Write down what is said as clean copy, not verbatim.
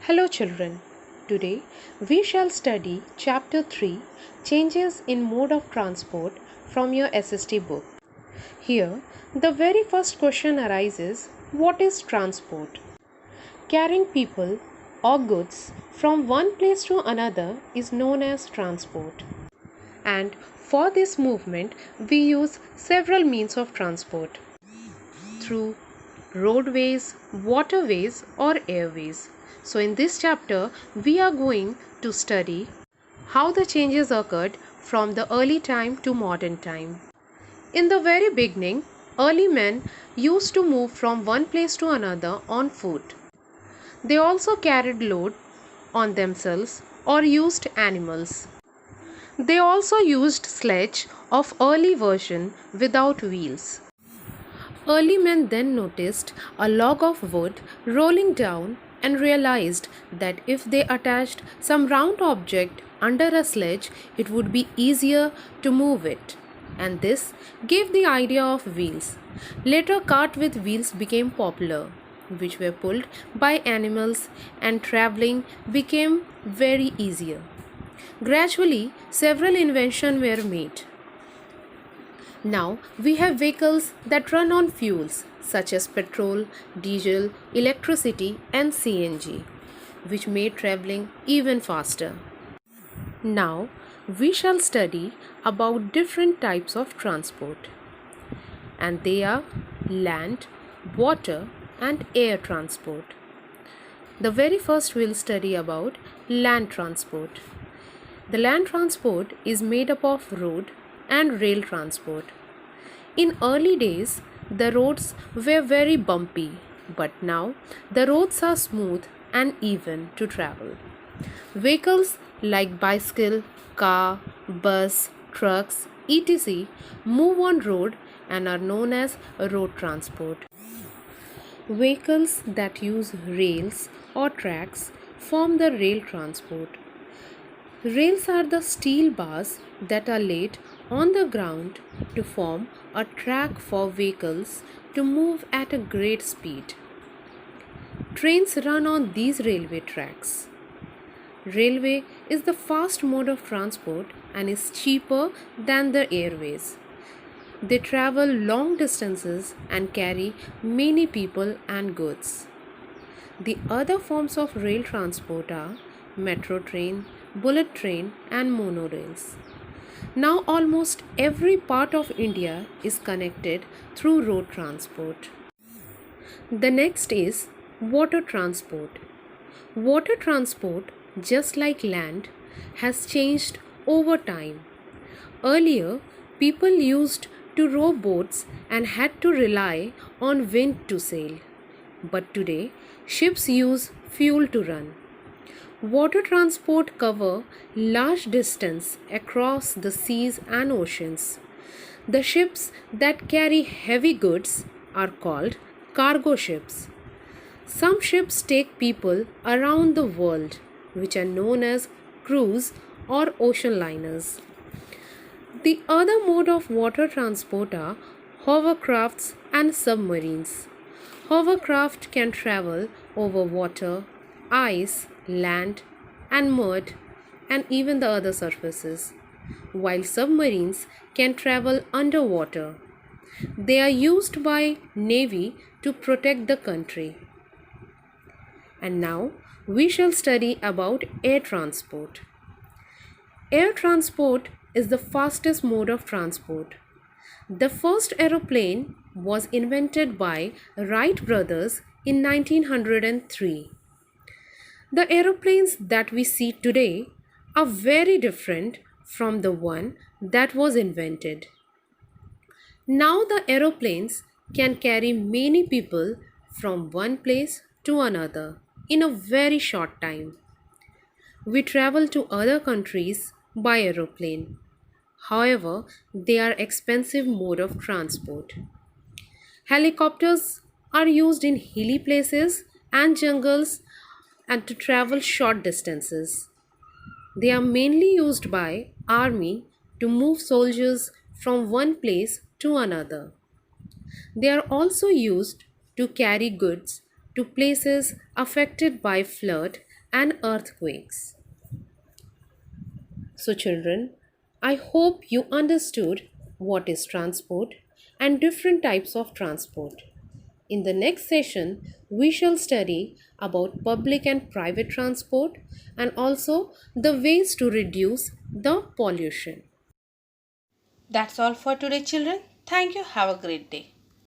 Hello, children. Today we shall study Chapter 3 Changes in Mode of Transport from your SST book. Here, the very first question arises: what is transport? Carrying people or goods from one place to another is known as transport. And for this movement, we use several means of transport through roadways, waterways, or airways. So, in this chapter, we are going to study how the changes occurred from the early time to modern time. In the very beginning, early men used to move from one place to another on foot. They also carried load on themselves or used animals. They also used sledge of early version without wheels. Early men then noticed a log of wood rolling down and realized that if they attached some round object under a sledge, it would be easier to move it. And this gave the idea of wheels. Later, cart with wheels became popular, which were pulled by animals, and traveling became very easier. Gradually, several inventions were made. Now we have vehicles that run on fuels such as petrol, diesel, electricity, and CNG, which made traveling even faster. Now we shall study about different types of transport, and they are land, water, and air transport. The very first we'll study about land transport. The land transport is made up of road and rail transport. In early days, the roads were very bumpy, but now the roads are smooth and even to travel. Vehicles like bicycle, car, bus, trucks, etc. move on road and are known as road transport. Vehicles that use rails or tracks form the rail transport. Rails are the steel bars that are laid on the ground to form a track for vehicles to move at a great speed. Trains run on these railway tracks. Railway is the fast mode of transport and is cheaper than the airways. They travel long distances and carry many people and goods. The other forms of rail transport are metro train, bullet train, and monorails. Now, almost every part of India is connected through road transport. The next is water transport. Water transport, just like land, has changed over time. Earlier, people used to row boats and had to rely on wind to sail. But today, ships use fuel to run. Water transport cover large distance across the seas and oceans. The ships that carry heavy goods are called cargo ships. Some ships take people around the world, which are known as cruise or ocean liners. The other mode of water transport are hovercrafts and submarines. Hovercraft can travel over water, ice, land, and mud, and even the other surfaces, while submarines can travel underwater. They are used by Navy to protect the country. And now we shall study about air transport. Air transport is the fastest mode of transport. The first aeroplane was invented by Wright brothers in 1903. The aeroplanes that we see today are very different from the one that was invented. Now the aeroplanes can carry many people from one place to another in a very short time. We travel to other countries by aeroplane. However, they are expensive mode of transport. Helicopters are used in hilly places and jungles and to travel short distances. They are mainly used by army to move soldiers from one place to another. They are also used to carry goods to places affected by flood and earthquakes. So, children, I hope you understood what is transport and different types of transport. In the next session, we shall study about public and private transport and also the ways to reduce the pollution. That's all for today, children. Thank you. Have a great day.